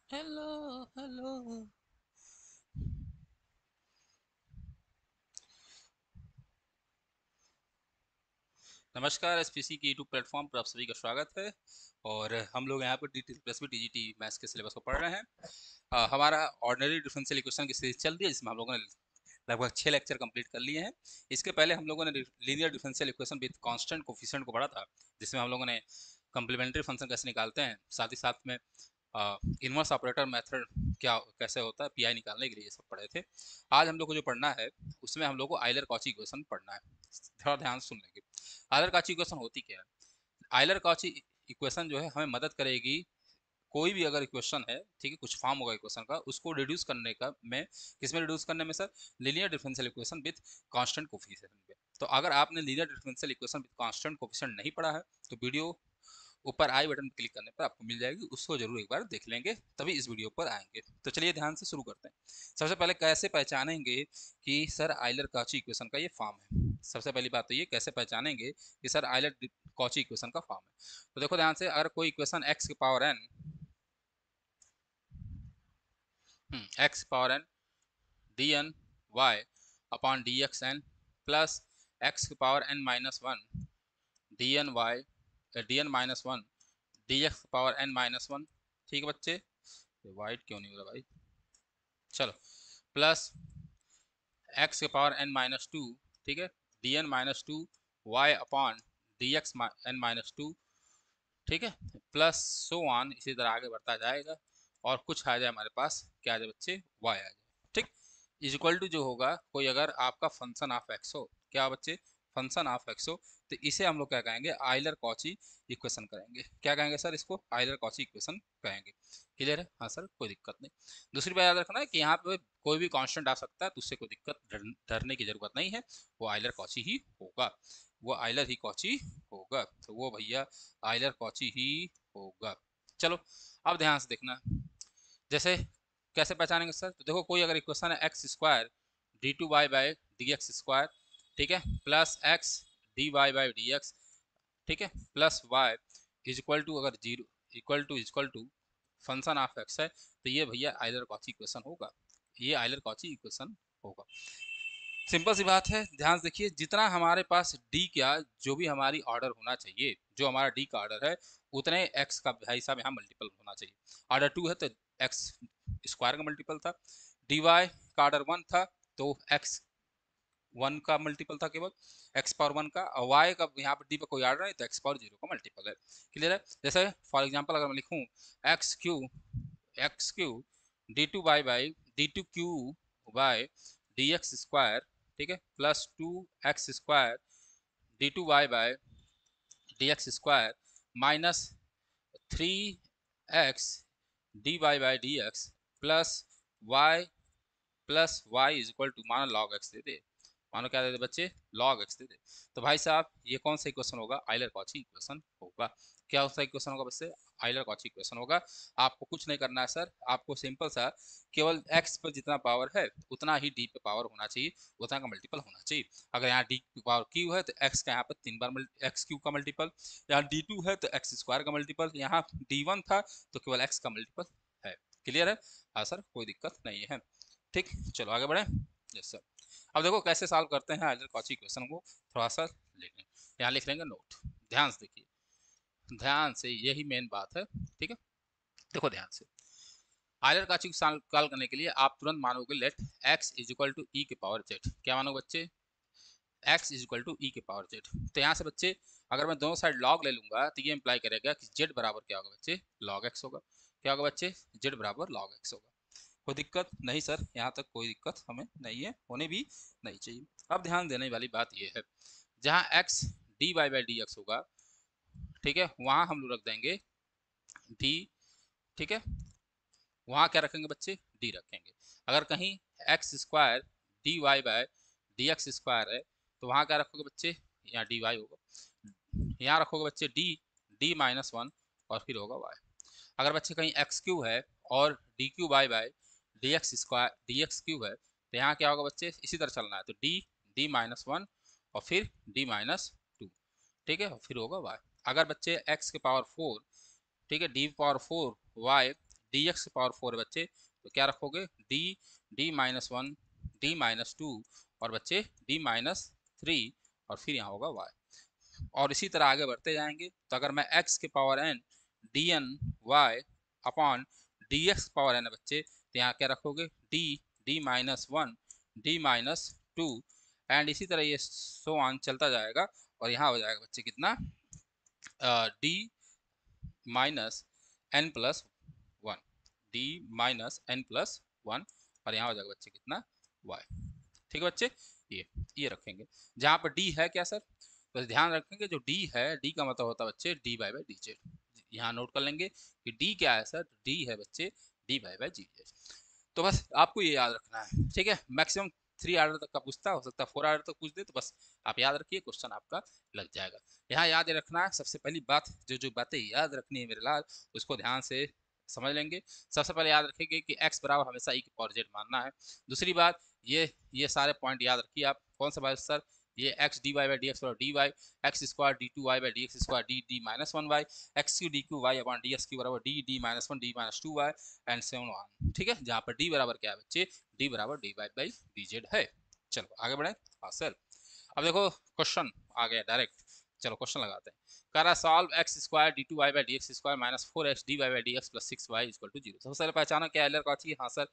Hello hello. नमस्कार, SPC की YouTube platform पर आप सभी का स्वागत है। और हम लोग यहाँ पर टीजीटी मैथ्स के सिलेबस को पढ़ रहे हैं। हमारा ऑर्डिनरी डिफरेंशियल इक्वेशन की सीरीज चल रही है, जिसमें हम लोगों ने लगभग 6 लेक्चर कंप्लीट कर लिए हैं। इसके पहले हम लोगों ने linear differential equation with constant coefficient को पढ़ा था, जिसमें हम लोगों ने कम्प्लीमेंट्री फंक्शन कैसे निकालते हैं, साथ ही साथ में इनवर्स ऑपरेटर मेथड क्या कैसे होता है, पीआई निकालने के लिए, ये सब पढ़े थे। आज हम लोग को जो पढ़ना है उसमें हम लोग को आइलर कॉची इक्वेशन पढ़ना है। थोड़ा ध्यान सुन लेंगे। आइलर कॉची इक्वेशन होती क्या है? आइलर कॉची इक्वेशन जो है हमें मदद करेगी। कोई भी अगर इक्वेशन है, ठीक है, कुछ फॉर्म होगा इक्वेशन का, उसको रिड्यूस करने का में, किसमें रिड्यूस करने में sir? Linear differential equation with constant coefficient में। तो अगर आपने linear differential equation with constant coefficient नहीं पढ़ा है तो वीडियो ऊपर आई बटन क्लिक करने पर आपको मिल जाएगी, उसको जरूर एक बार देख लेंगे, तभी इस वीडियो पर आएंगे। तो चलिए ध्यान से शुरू करते हैं। सबसे पहले कैसे पहचानेंगे कि सर आइलर कॉची इक्वेशन का ये फॉर्म है? सबसे पहली बात तो ये, कैसे पहचानेंगे कि सर आइलर कॉची इक्वेशन का फॉर्म है? तो देखो ध्यान से, अगर कोई इक्वेशन एक्स की power n, x power n d n y upon d x n plus x की power n minus one d n y d n minus one d x power n minus one. ठीक है बच्चे, white क्यों नहीं हो रहा भाई? चलो, प्लस एक्स के पावर एन माइनस टू, ठीक है, d n minus two y upon d x n minus two, ठीक है, प्लस सो ऑन, इसी तरह आगे बढ़ता जाएगा और कुछ आ जाए हमारे पास, क्या आ जाए बच्चे? वाई आ जाए। ठीक, इज इक्वल टू जो होगा, कोई अगर आपका फंक्शन ऑफ एक्स हो, क्या बच्चे? फंक्शन ऑफ एक्स हो, तो इसे हम लोग क्या कहेंगे? आइलर कॉची इक्वेशन कहेंगे। क्या कहेंगे सर? इसको आइलर कॉची इक्वेशन कहेंगे। क्लियर है? हाँ सर, कोई दिक्कत नहीं। दूसरी बात याद रखना है कि यहाँ पे कोई भी कांस्टेंट आ सकता है, तो उससे कोई दिक्कत डरने की जरूरत नहीं है। वो आइलर कॉची ही होगा, वो आइलर ही कॉची होगा, तो वो भैया आइलर कॉची ही होगा। चलो, अब ध्यान से देखना। जैसे कैसे पहचानेंगे सर? तो देखो, कोई अगर इक्वेशन है x square d two y by d x square, ठीक है, plus x d y by d x, ठीक है, plus y is equal to, अगर zero equal to function of x है, तो ये भैया आइलर कॉची इक्वेशन होगा, ये आइलर कॉची इक्वेशन होगा। सिंपल सी बात है, ध्यान से देखिए, जितना हमारे पास डी क्या, जो भी हमारी ऑर्डर होना चाहिए, जो हमारा डी का ऑर्डर है, उतने एक्स का भाई साहब यहाँ मल्टीपल होना चाहिए। ऑर्डर टू है तो एक्स स्क्वायर का मल्टीपल था, डी वाई का ऑर्डर वन था तो एक्स वन का मल्टीपल था केवल, एक्स पावर वन का, और वाई का यहाँ पर डी पर कोई ऑर्डर नहीं तो एक्स पावर जीरो का मल्टीपल है। क्लियर है? जैसे फॉर एग्जाम्पल अगर मैं लिखूँ x Q d two y by d two cube by d x square, ठीक है, plus two x square d two y by d x square minus three x d y by d x plus y is equal to, मानो log x दे दे, मानो क्या दे दे बच्चे? लॉग एक्स दे दे। तो भाई साहब ये कौन सा इक्वेशन होगा? आइलर कॉची इक्वेशन होगा। क्या सा इक्वेशन होगा बच्चे? आइलर कॉची इक्वेशन होगा। आपको कुछ नहीं करना है सर, आपको सिंपल सा केवल एक्स पर जितना पावर है उतना ही डी पे पावर होना चाहिए, उतना का मल्टीपल होना चाहिए। अगर यहाँ डी की पावर क्यू है तो एक्स का यहाँ पर 3 बार एक्स क्यू का मल्टीपल, यहाँ डी टू है तो एक्स स्क्वायर का मल्टीपल, यहाँ डी वन था तो केवल एक्स का मल्टीपल है। क्लियर है? हाँ सर, कोई दिक्कत नहीं है। ठीक, चलो आगे बढ़े। Yes sir. अब देखो कैसे सॉल्व करते हैं आइलर कॉची इक्वेशन को, थोड़ा सा लिख लें, यहाँ लिख लेंगे नोट। ध्यान से देखिए, ध्यान से, यही मेन बात है। ठीक है, देखो ध्यान से, आइलर कॉची सॉल्व करने के लिए आप तुरंत मानोगे let x is equal to e के पावर जेड। क्या मानोगे बच्चे? X is equal to e के पावर जेड। तो यहाँ से बच्चे अगर मैं दोनों साइड लॉग ले लूंगा तो ये इंप्लाई करेगा कि जेड बराबर क्या होगा बच्चे? लॉग एक्स होगा। क्या होगा बच्चे? जेड बराबर लॉग एक्स होगा। कोई दिक्कत नहीं सर, यहाँ तक कोई दिक्कत हमें नहीं है, होने भी नहीं चाहिए। अब ध्यान देने वाली बात यह है, जहाँ x d y by d x होगा, ठीक है, वहाँ हम लोग रख देंगे डी, ठीक है, वहाँ क्या रखेंगे बच्चे? डी रखेंगे। अगर कहीं x square d y by d x square है तो वहाँ क्या रखोगे बच्चे? यहाँ डी वाई होगा। यहाँ रखोगे बच्चे डी, डी माइनस वन, और फिर होगा वाई। अगर बच्चे कहीं एक्स क्यू है और d Q y by d x square d x cube है, तो यहाँ क्या होगा बच्चे? इसी तरह चलना है, तो डी, डी माइनस वन, और फिर डी माइनस टू, ठीक है, और फिर होगा वाई। अगर बच्चे एक्स के पावर फोर, ठीक है, d power four y dx की पावर 4 है बच्चे, तो क्या रखोगे d माइनस 1 d माइनस 2 और बच्चे d माइनस 3 और फिर यहाँ होगा y। और इसी तरह आगे बढ़ते जाएंगे। तो अगर मैं x के power n dn y upon dx power n है बच्चे, तो यहाँ क्या रखोगे d minus 1 d minus 2 and इसी तरह ये सो ऑन चलता जाएगा और यहाँ हो जाएगा बच्चे कितना d minus n plus 1 d minus n plus 1 और यहाँ हो जाएगा बच्चे कितना y। ठीक है बच्चे, ये रखेंगे। जहाँ पर d है क्या सर, तो ध्यान रखेंगे जो d है, d का मतलब होता है बच्चे dy बाई डी जेड। यहाँ नोट कर लेंगे कि d क्या है सर, d है बच्चे dy बाई डी जेड। तो बस आपको ये याद रखना है, ठीक है। मैक्सिमम 3 ऑर्डर तक का पूछता हो सकता है 4 ऑर्डर तक पूछ दे, तो बस आप याद रखिए, क्वेश्चन आपका लग जाएगा। यहाँ याद रखना है सबसे पहली बात, जो बातें याद रखनी है मेरे लाल, उसको ध्यान से समझ लेंगे। सबसे पहले याद रखेंगे कि x बराबर हमेशा e की पावर z मानना है। दूसरी बात, ये सारे पॉइंट याद रखिए आप। कौन सा बात सर, ये x dy by d x और d y, x square d two y by d x square d d minus 1 y, x Q d Q y upon d x q बराबर d d minus 1 d minus 2 y and seven one. ठीक है, जहाँ पर d बराबर क्या है बच्चे, d बराबर d y by d z है। चलो आगे बढ़े। हाँ सर, अब देखो क्वेश्चन आ गया डायरेक्ट। चलो क्वेश्चन लगाते हैं। कह रहा solve x square d two y by d x square minus 4x d y by d x plus 6y equal to 0। सबसे पहले पहचाना क्या एलर का चाहिए। हाँ सर,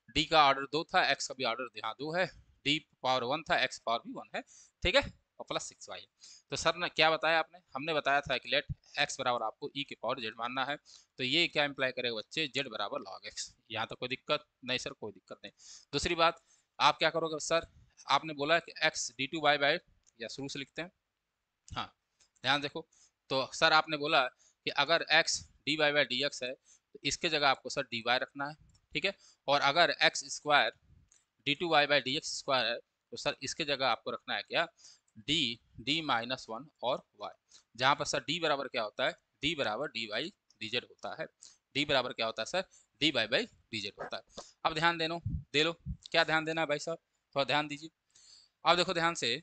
डी का ऑर्डर 2 था, एक्स का भी ऑर्डर यहाँ 2 है, डी पावर 1 था, एक्स पावर भी 1 है, ठीक है, और प्लस 6y है। तो सर ने क्या बताया आपने, हमने बताया था कि लेट एक्स बराबर आपको ई के पावर जेड मानना है। तो ये क्या इंप्लाई करेगा बच्चे, जेड बराबर लॉग एक्स। यहाँ तो कोई दिक्कत नहीं सर, कोई दिक्कत नहीं। दूसरी बात, आप क्या करोगे सर, आपने बोला कि x d two y by, या शुरू से लिखते हैं, हाँ ध्यान देखो। तो सर आपने बोला कि अगर x d y by d x है तो इसके जगह आपको सर डी वाई रखना है, ठीक है। और अगर x square d two y by d x square है तो सर इसके जगह आपको रखना है क्या, डी डी माइनस 1 और y। जहाँ पर सर डी बराबर क्या होता है, डी बराबर डी वाई डी जेड होता है। डी बराबर क्या होता है sir, d y by d z होता है। अब ध्यान दे लो, क्या ध्यान देना है भाई साहब, थोड़ा ध्यान दीजिए। अब देखो ध्यान से,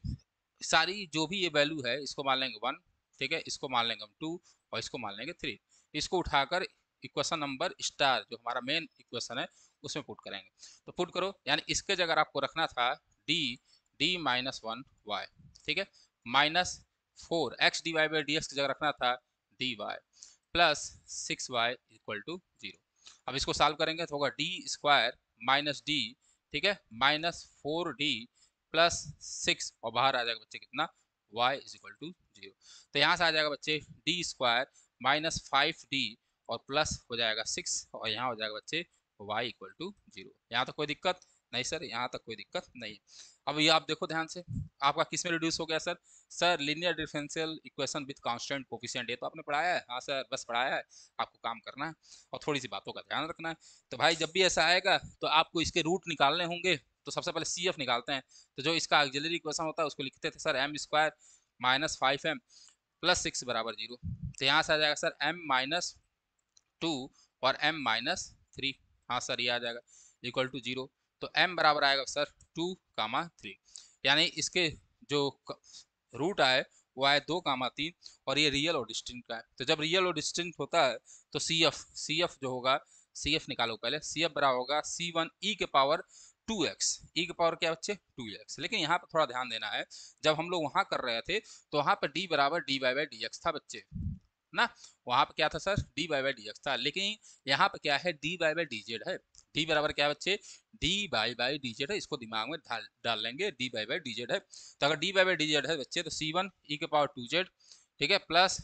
सारी जो भी ये वैल्यू है इसको मान लेंगे 1, ठीक है, इसको मान लेंगे हम 2 और इसको मान लेंगे 3। इसको उठाकर इक्वेशन नंबर स्टार जो हमारा मेन इक्वेशन है उसमें पुट करेंगे। तो पुट करो, यानी इसके जगह आपको रखना था डी डी माइनस 1 वाई, ठीक है, minus 4 x d y by d x की जगह रखना था d y plus 6y equal to 0। अब इसको सॉल्व करेंगे तो होगा डी स्क्वायर माइनस डी, ठीक है, माइनस 4d प्लस 6 और बाहर आ जाएगा बच्चे कितना, y इज इक्वल टू 0। तो यहाँ से आ जाएगा बच्चे डी स्क्वायर माइनस 5d और प्लस हो जाएगा 6 और यहाँ हो जाएगा बच्चे y इक्वल टू 0। यहाँ तक कोई दिक्कत नहीं सर, यहाँ तक कोई दिक्कत नहीं। अब ये आप देखो ध्यान से, आपका किस में रिड्यूस हो गया sir, sir linear differential equation with constant coefficient. ये तो आपने पढ़ाया है, हाँ सर बस पढ़ाया है, आपको काम करना है और थोड़ी सी बातों का ध्यान रखना है। तो भाई जब भी ऐसा आएगा तो आपको इसके रूट निकालने होंगे। तो सबसे पहले सी एफ निकालते हैं। तो जो इसका ऑक्सिलरी इक्वेशन होता है उसको लिखते थे sir m square minus 5m plus 6 बराबर 0। तो यहाँ से आ जाएगा सर m माइनस 2 और m माइनस 3, हाँ सर ये आ जाएगा इक्वल टू 0। तो m बराबर आएगा सर 2 कामा 3, यानी इसके जो रूट आए वो आए 2 कामा 3 और ये रियल और डिस्टिंक्ट का है। तो जब रियल और डिस्टिंक्ट होता है तो सी एफ जो होगा, सी एफ निकालो पहले, सी एफ बराबर होगा c1 e के पावर 2x, e के पावर क्या बच्चे 2x। लेकिन यहाँ पर थोड़ा ध्यान देना है, जब हम लोग वहाँ कर रहे थे तो वहाँ पर d बराबर d y by d x था बच्चे ना, वहाँ पे क्या था sir d y by d x था। लेकिन यहाँ पे क्या है d y by d z है। डी बराबर क्या है बच्चे, d y by d z है, इसको दिमाग में डाल लेंगे, d y by d z है। तो अगर d y by d z है बच्चे तो सी वन ई के पावर 2z, ठीक है, प्लस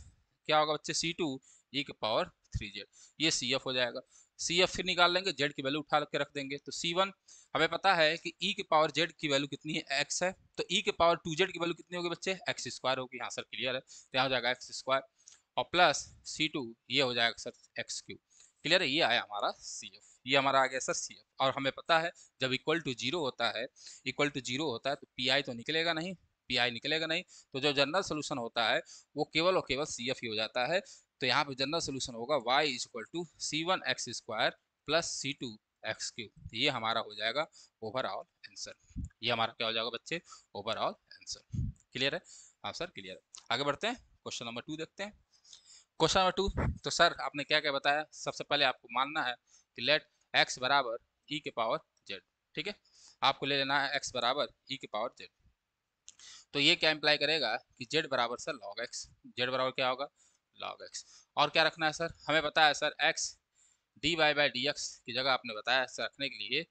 क्या होगा बच्चे सी टू ई के पावर 3z, ये सी एफ हो जाएगा। सी एफ फिर निकाल लेंगे, जेड की वैल्यू उठा के रख देंगे। तो सी वन हमें पता है कि ई के पावर जेड की वैल्यू कितनी है, एक्स है, तो ई के पावर 2z की वैल्यू कितनी होगी बच्चे, एक्स स्क्वायर होगी। हाँ सर क्लियर है, तो यहाँ हो जाएगा एक्स स्क्वायर और प्लस C2 ये हो जाएगा सर एक्स क्यू। क्लियर है, ये आया हमारा सी एफ, ये हमारा आ गया सर सी एफ। और हमें पता है जब इक्वल टू जीरो होता है, इक्वल टू जीरो होता है तो पी आई तो निकलेगा नहीं, पी आई निकलेगा नहीं, तो जो जनरल सोल्यूशन होता है वो केवल और केवल सी एफ ही हो जाता है। तो यहाँ पे जनरल सोल्यूशन होगा y is equal to c one x square plus c two x cube. ये हमारा हो जाएगा ओवरऑल आंसर, ये हमारा क्या हो जाएगा बच्चे, ओवरऑल आंसर। क्लियर है, हाँ सर क्लियर है। आगे बढ़ते हैं, क्वेश्चन नंबर 2 देखते हैं। क्वेश्चन नंबर 2, तो सर आपने क्या क्या बताया, सबसे पहले आपको मानना है कि लेट x बराबर e के पावर z, ठीक है, आपको ले लेना है x बराबर e के पावर z। तो ये क्या इंप्लाई करेगा कि z बराबर सर log x, z बराबर क्या होगा log x। और क्या रखना है सर, हमें पता है sir x dy by d x की जगह आपने बताया सर रखने के लिए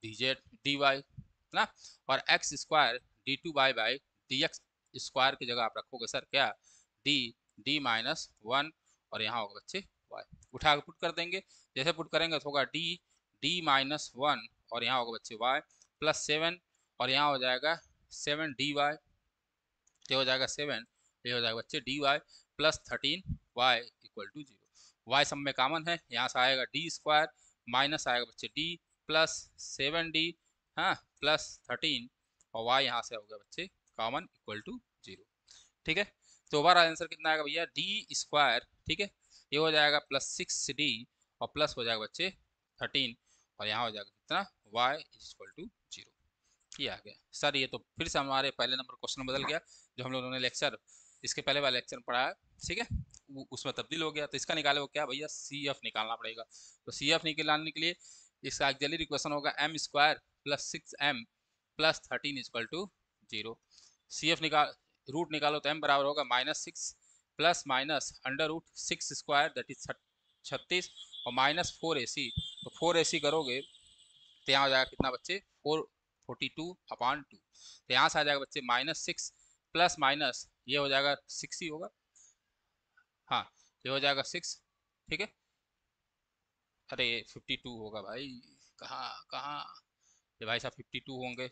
dz dy ना, और x square d two by d x square की जगह आप रखोगे सर क्या d माइनस वन, और यहाँ होगा बच्चे y, उठा के पुट कर देंगे, जैसे पुट करेंगे तो होगा d माइनस वन, और यहाँ होगा बच्चे y प्लस 7, और यहाँ हो जाएगा 7dy, ये हो जाएगा 7, ये हो जाएगा बच्चे dy plus 13y equal to 0। y सब में कॉमन है, यहाँ से आएगा डी स्क्वायर माइनस आएगा बच्चे d प्लस 7d, हाँ प्लस 13, और y यहाँ से हो गया बच्चे कॉमन इक्वल टू 0, ठीक है। तो ओवरऑल आंसर कितना आएगा भैया डी स्क्वायर, ठीक है, ये हो जाएगा प्लस 6d और प्लस हो जाएगा बच्चे 13, और यहाँ हो जाएगा कितना y इक्वल टू 0। ये आ गया सर, ये तो फिर से हमारे पहले नंबर क्वेश्चन बदल गया, जो हम लोगों ने लेक्चर इसके पहले वाला लेक्चर पढ़ा है, ठीक है, उसमें तब्दील हो गया। तो इसका निकाले वो क्या भैया सी एफ निकालना पड़ेगा। तो सी एफ निकालने के लिए इसका एक्चुअली इक्वेशन होगा m square plus 6m plus 13 equal to 0। C F root निकालो तो m बराबर होगा -6 plus minus under root 6 square that is 36 और माइनस 4ac, तो 4ac करोगे तो यहाँ हो जाएगा कितना बच्चे 442/2, तो यहाँ से आ जाएगा बच्चे -6 प्लस माइनस ये हो जाएगा 6 ही होगा, हाँ ये हो जाएगा 6, ठीक है, अरे 52 होगा भाई, कहाँ कहाँ, ये भाई साहब 52 होंगे,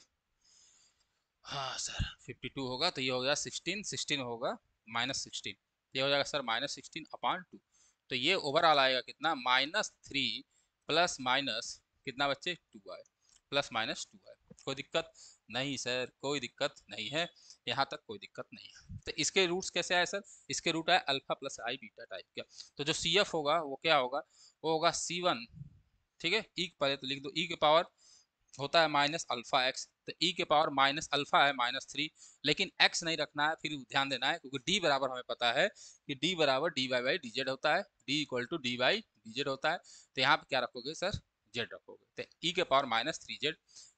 हाँ सर 52 होगा, तो ये हो गया 16 होगा -16, ये हो जाएगा सर -16/2। तो ये ओवरऑल आएगा कितना -3 प्लस माइनस कितना बच्चे 2y प्लस माइनस 2y। कोई दिक्कत नहीं सर, कोई दिक्कत नहीं है, यहाँ तक कोई दिक्कत नहीं है। तो इसके रूट्स कैसे आए सर, इसके रूट आए अल्फा प्लस आई बीटा टाइप का। तो जो सी एफ होगा वो क्या होगा, वो होगा C1, ठीक है, ई पहले तो लिख दो, ई के पावर होता है माइनस अल्फा एक्स, तो ई के पावर माइनस अल्फा है -3, लेकिन एक्स नहीं रखना है, फिर ध्यान देना है क्योंकि डी बराबर हमें पता है कि डी बराबर d y by d z होता है, d equal to d y d z होता है। तो यहाँ पे क्या रखोगे सर जेड रखोगे, तो ई के पावर -3z,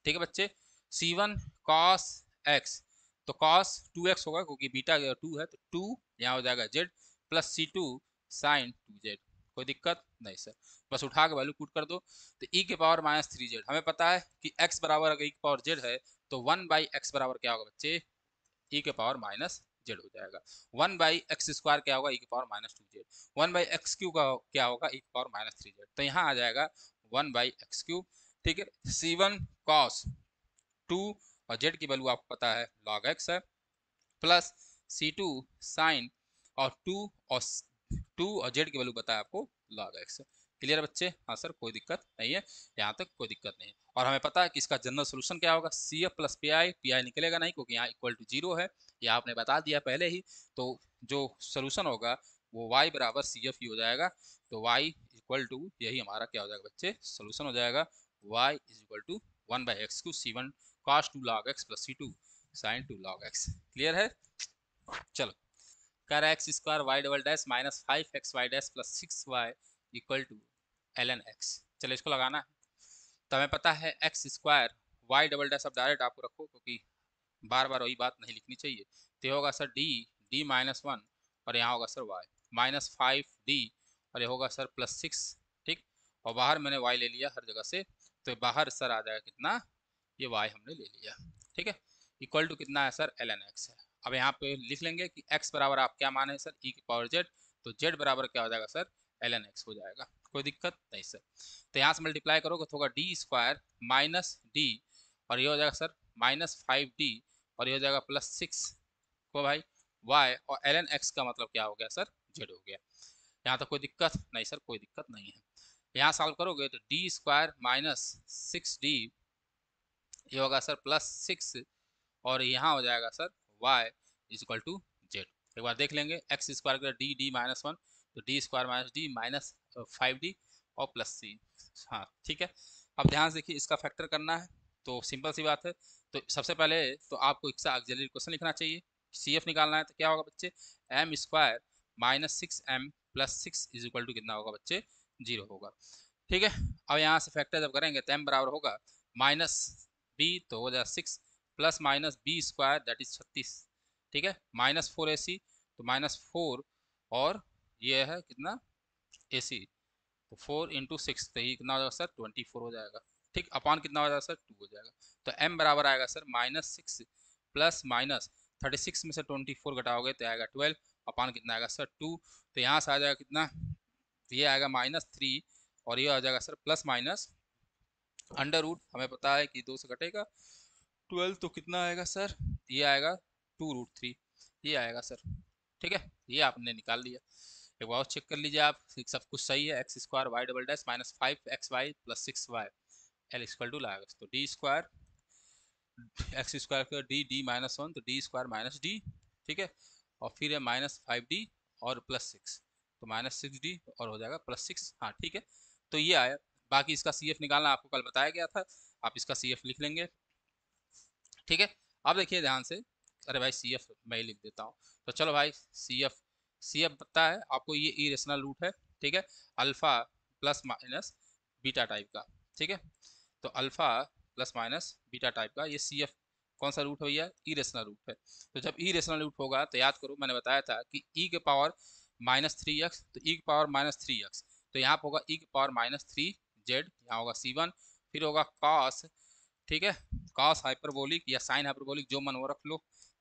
ठीक है बच्चे। C1 कॉस एक्स, तो कॉस 2x होगा क्योंकि बीटा 2 है, तो 2 यहाँ हो जाएगा z plus C2 sign 2z। कोई दिक्कत नहीं सर, बस उठा के वैल्यू पुट कर दो। तो e के पावर -3z, हमें पता है कि x बराबर अगर e के पावर z है तो 1/x बराबर क्या होगा बच्चे e के पावर -z हो जाएगा। 1/x स्क्वायर क्या होगा e के पावर -2z, 1/x क्यू का क्या होगा e के पावर -3z, तो यहाँ आ जाएगा 1/x3, ठीक है। C1 cos 2 और z की वैल्यू आपको पता है log x है, प्लस C2 साइन और 2 और z की वैल्यू बताया आपको log x। क्लियर बच्चे, हाँ सर कोई दिक्कत नहीं है, यहाँ तक कोई दिक्कत नहीं है। और हमें पता है कि इसका जनरल सोल्यूशन क्या होगा C F plus P I निकलेगा नहीं क्योंकि यहाँ इक्वल टू 0 है, ये आपने बता दिया पहले ही। तो जो सोल्यूशन होगा वो y बराबर सी एफ ही हो जाएगा, तो y इक्वल टू यही हमारा क्या हो जाएगा बच्चे सोल्यूशन हो जाएगा, y is equal to 1/x cube C1 cos 2 log x plus C2 sin 2 log x। Clear है, चलो कह रहा है x square y double dash -5xy dash plus 6y equal to ln x। चलो इसको लगाना है, तो हमें पता है x square y double dash, अब डायरेक्ट आपको रखो क्योंकि बार बार वही बात नहीं लिखनी चाहिए। तो ये होगा सर d-1 और यहाँ होगा सर y -5d और ये होगा सर +6, ठीक, और बाहर मैंने y ले लिया हर जगह से, तो बाहर सर आ जाएगा कितना, ये y हमने ले लिया, ठीक है, इक्वल टू कितना है सर ln x है। अब यहाँ पे लिख लेंगे कि x बराबर आप क्या माने सर e की पावर z, तो z बराबर क्या हो जाएगा सर ln x हो जाएगा, कोई दिक्कत नहीं सर। तो यहाँ से मल्टीप्लाई करोगे तो होगा डी स्क्वायर माइनस डी और ये हो जाएगा सर -5d और ये हो जाएगा +6 को भाई y और ln x का मतलब क्या हो गया सर z हो गया। यहाँ तक कोई दिक्कत नहीं सर, कोई दिक्कत नहीं है। यहाँ सॉल्व करोगे तो डी स्क्वायर -6d ये होगा सर +6 और यहाँ हो जाएगा sir y is equal to z. एक बार देख लेंगे एक्स स्क्वायर का d-1 तो d स्क्वायर -d -5d और +c, हाँ ठीक है। अब ध्यान से देखिए इसका फैक्टर करना है तो सिंपल सी बात है, तो सबसे पहले तो आपको इसका ऑक्सिलरी क्वेश्चन लिखना चाहिए, सी एफ निकालना है तो क्या होगा बच्चे m square -6m plus 6 is equal to कितना होगा बच्चे 0 होगा। ठीक है, अब यहाँ से फैक्टर जब करेंगे तो m बराबर होगा माइनस b तो हो जाएगा 6 plus minus b square that is 36। ठीक है, माइनस 4ac तो माइनस 4 और ये है कितना ac तो 4 इंटू 6 तो ये कितना हो जाएगा सर 24 हो जाएगा। ठीक, अपॉन कितना हो जाएगा सर 2 हो जाएगा। तो m बराबर आएगा सर माइनस 6 प्लस माइनस 36 में से 24 घटाओगे तो आएगा 12 अपॉन कितना आएगा सर 2। तो यहाँ से आ जाएगा कितना, ये आएगा माइनस 3 और ये आ जाएगा sir plus minus under root, हमें पता है कि 2 से घटेगा 12 तो कितना आएगा सर, ये आएगा 2√3 ये आएगा सर। ठीक है, ये आपने निकाल लिया। एक बार चेक कर लीजिए आप, सब कुछ सही है। X square y double dash minus 5xy plus 6y L equal to लाएगा तो डी स्क्वायर एक्स स्क्वायर का डी माइनस 1 तो डी स्क्वायर माइनस डी। ठीक है, और फिर है माइनस 5d और प्लस 6 तो माइनस 6d और हो जाएगा प्लस 6। हाँ ठीक है, तो ये आया। बाकी इसका CF निकालना आपको कल बताया गया था, आप इसका CF लिख लेंगे। ठीक है, अब देखिए ध्यान से, अरे भाई CF मैं ही लिख देता हूँ। तो चलो भाई CF पता है आपको, ये इरेशनल रूट है। ठीक है, alpha plus minus beta type का। ठीक है, तो alpha plus minus beta type का ये CF कौन सा रूट है भैया, इरेशनल रूट है। तो जब इरेशनल रूट होगा तो याद करो मैंने बताया था कि e के पावर माइनस 3x तो e के पावर माइनस 3x तो यहाँ पर होगा e के पावर माइनस 3z, यहाँ होगा C1, फिर होगा cos। ठीक है, कॉस हाइपरबोलिक या साइन हाइपरबोलिक जो मन वो रख लो,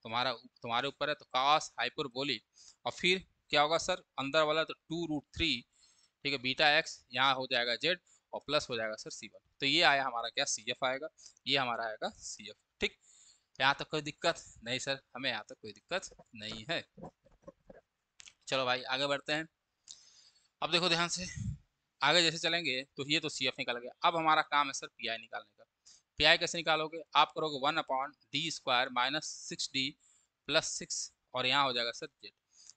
तुम्हारे ऊपर है। तो कॉस हाइपरबोलिक और फिर क्या होगा सर अंदर वाला तो 2√3। ठीक है, बीटा एक्स यहाँ हो जाएगा जेड और प्लस हो जाएगा सर C1। तो ये आया हमारा क्या CF आएगा, ये हमारा आएगा CF। ठीक, यहाँ तक कोई दिक्कत नहीं सर, हमें यहाँ तक कोई दिक्कत नहीं है। चलो भाई आगे बढ़ते हैं। अब देखो ध्यान से, आगे जैसे चलेंगे तो ये तो CF निकल गया। अब हमारा काम है सर PI निकालने का। PI कैसे निकालोगे, आप करोगे 1/d square minus 6d plus 6 और यहाँ हो जाएगा सर जेड,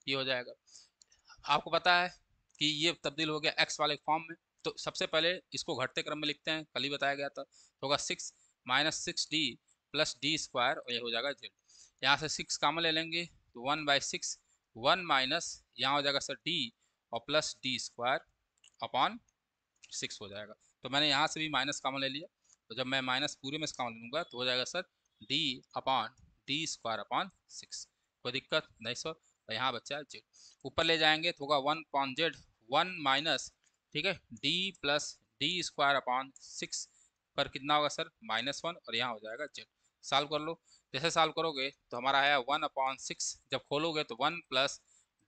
ये हो जाएगा। आपको पता है कि ये तब्दील हो गया x वाले फॉर्म में, तो सबसे पहले इसको घटते क्रम में लिखते हैं, कल ही बताया गया था। तो होगा 6 minus 6d plus D square और ये हो जाएगा जेड। यहाँ से 6 कॉमन ले लेंगे तो 1/6 1 माइनस यहाँ हो जाएगा सर d और प्लस डी स्क्वायर अपॉन 6 हो जाएगा। तो मैंने यहाँ से भी माइनस कॉमन ले लिया, तो जब मैं माइनस पूरे में कॉमन लूँगा तो हो जाएगा sir d upon D square upon 6। कोई दिक्कत नहीं सर। और यहाँ बच्चा जेड, ऊपर ले जाएंगे तो होगा 1/z 1 माइनस, ठीक है, d plus D square upon 6 पर कितना होगा सर -1 और यहाँ हो जाएगा जेड। सॉल्व कर लो, जैसे सॉल्व करोगे तो हमारा आया 1/6, जब खोलोगे तो 1 प्लस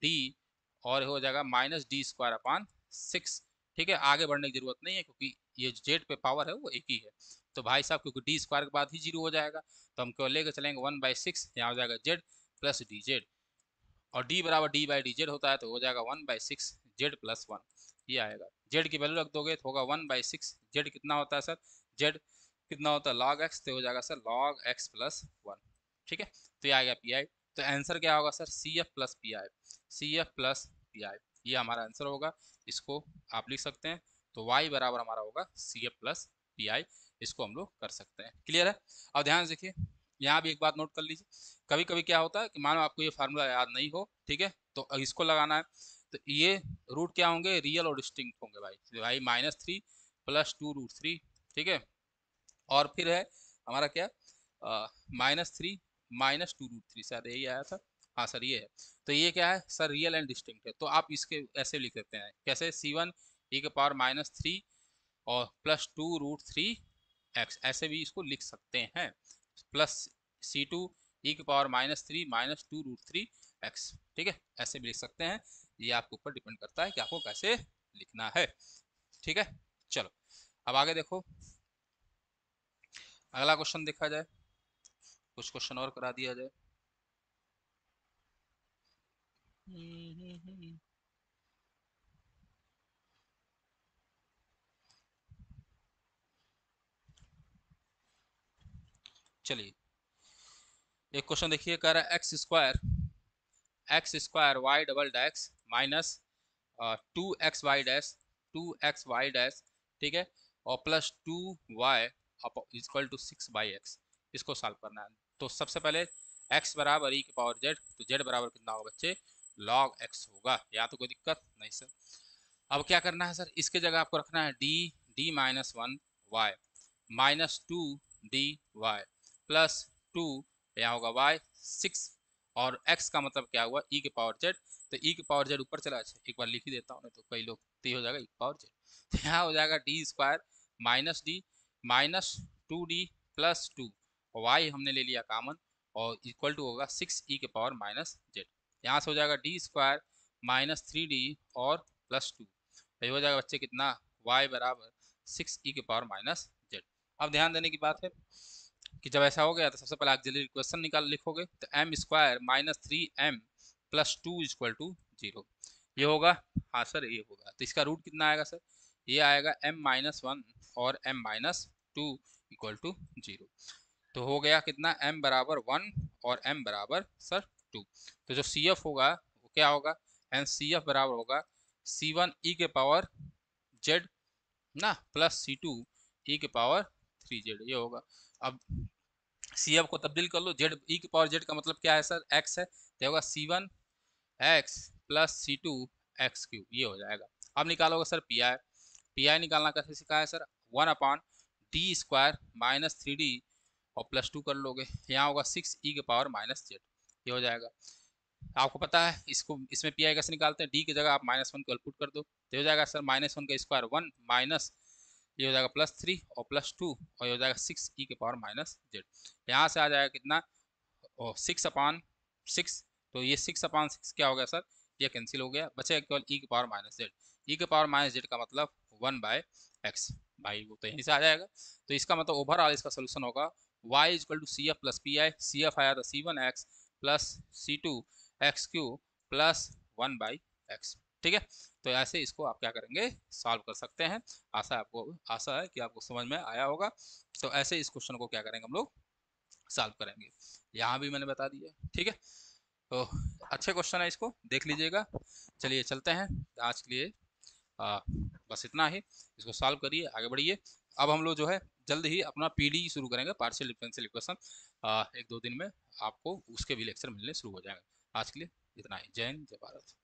डी और हो जाएगा माइनस डी स्क्वायर अपॉन 6। ठीक है, आगे बढ़ने की जरूरत नहीं है क्योंकि ये जेड पे पावर है वो एक ही है। तो भाई साहब क्योंकि डी स्क्वायर के बाद ही 0 हो जाएगा तो हम केवल लेकर चलेंगे 1/6, यहाँ हो जाएगा जेड प्लस डी जेड और d बराबर d/dz होता है तो हो जाएगा 1/6 जेड प्लस 1, ये आएगा। जेड की वैल्यू रख दोगे तो होगा 1/6, जेड कितना होता है सर, जेड कितना होता है log x, तो हो जाएगा सर log x प्लस 1। ठीक है, तो ये आ गया PI। तो आंसर क्या होगा sir CF plus PI, CF plus PI, ये हमारा आंसर होगा। इसको आप लिख सकते हैं। तो y बराबर हमारा होगा CF प्लस PI, इसको हम लोग कर सकते हैं। क्लियर है। अब ध्यान से देखिए, यहाँ भी एक बात नोट कर लीजिए, कभी कभी क्या होता है कि मानो आपको ये फार्मूला याद नहीं हो, ठीक है, तो इसको लगाना है। तो ये रूट क्या होंगे, रियल और डिस्टिंक्ट होंगे भाई। तो भाई -3 प्लस 2√3, ठीक है, और फिर है हमारा क्या -3 माइनस 2√3, शायद यही आया था। हाँ सर ये है। तो ये क्या है सर, रियल एंड डिस्टिंक्ट है। तो आप इसके ऐसे लिख सकते हैं, कैसे, C1 e के पावर -3 और प्लस 2√3x, ऐसे भी इसको लिख सकते हैं। प्लस C2 e के पावर -3 माइनस 2√3x, ठीक है, ऐसे भी लिख सकते हैं। ये आपके ऊपर डिपेंड करता है कि आपको कैसे लिखना है। ठीक है, चलो अब आगे देखो, अगला क्वेश्चन देखा जाए, कुछ क्वेश्चन और करा दिया जाए। चलिए एक क्वेश्चन देखिए, कह रहा है x square y double dash minus 2xy dash, ठीक है, और plus 2y equal to 6/x, इसको सॉल्व करना है। तो सबसे पहले x बराबर e की पावर z, तो z बराबर कितना होगा बच्चे log x होगा। यहाँ तो कोई दिक्कत नहीं सर। अब क्या करना है सर, इसके जगह आपको रखना है d minus one y minus two d y plus two, यहाँ होगा y 6 और x का मतलब क्या हुआ e के पावर z, तो e के पावर z ऊपर चला जाए, एक बार लिख ही देता हूँ, नहीं तो कई लोग तो हो जाएगा e के पावर z, तो यहाँ हो जाएगा D square minus D minus two D plus two, y हमने ले लिया कॉमन और इक्वल टू होगा 6 e के पावर माइनस z। यहाँ से हो जाएगा D square minus three D और प्लस टू, ये हो जाएगा बच्चे कितना, y बराबर 6 e के पावर माइनस z। अब ध्यान देने की बात है कि जब ऐसा हो गया तो सबसे पहले ऑक्सिलरी इक्वेशन निकाल लिखोगे, तो m square minus three m plus two equal to zero, ये होगा, हाँ सर ये होगा, तो इसका रूट कितना आएगा सर, ये आएगा m माइनस वन और m minus two equal to zero, तो हो गया कितना m बराबर वन और m बराबर सर टू, तो जो CF होगा वो क्या होगा, एन CF बराबर होगा C1 e के पावर z ना प्लस C2 e के पावर 3z, ये होगा। अब CF को तब्दील कर लो, z e के पावर z का मतलब क्या है सर, x है, तो होगा C1 x plus C2 x cube, ये हो जाएगा। अब निकालोगे सर पी आई निकालना कैसे सिखाया है sir, one upon D square minus three D और प्लस टू कर लोगे, यहाँ होगा 6 e के पावर माइनस z, ये हो जाएगा। आपको पता है इसको, इसमें पी आई कैसे निकालते हैं, डी की जगह आप माइनस वन को पुट कर दो, तो हो जाएगा सर माइनस वन का स्क्वायर वन माइनस, ये हो जाएगा प्लस थ्री और प्लस टू और ये हो जाएगा 6 e के पावर माइनस z। यहाँ से आ जाएगा कितना, और 6 अपॉन 6, तो ये 6 अपॉन 6 क्या हो गया सर, ये कैंसिल हो गया, बचेगा केवल e के पावर माइनस जेड, ई के पावर माइनस जेड का मतलब 1/x, भाई वो तो यहीं से आ जाएगा, तो इसका मतलब ओवरऑल इसका सोल्यूशन होगा y equal to C F plus P I, C F आया था C1x plus C2x cube plus 1/x, ठीक है। तो ऐसे इसको आप क्या करेंगे, सॉल्व कर सकते हैं। आशा है कि आपको समझ में आया होगा। तो ऐसे इस क्वेश्चन को क्या करेंगे हम लोग, सॉल्व करेंगे। यहाँ भी मैंने बता दिया, ठीक है। तो अच्छे क्वेश्चन है, इसको देख लीजिएगा। चलिए चलते हैं, आज के लिए बस इतना ही, इसको सॉल्व करिए, आगे बढ़िए। अब हम लोग जो है जल्द ही अपना पीडी शुरू करेंगे, पार्शियल डिफरेंशियल इक्वेशन, एक दो दिन में आपको उसके भी लेक्चर मिलने शुरू हो जाएंगे। आज के लिए इतना ही, जय हिंद जय भारत।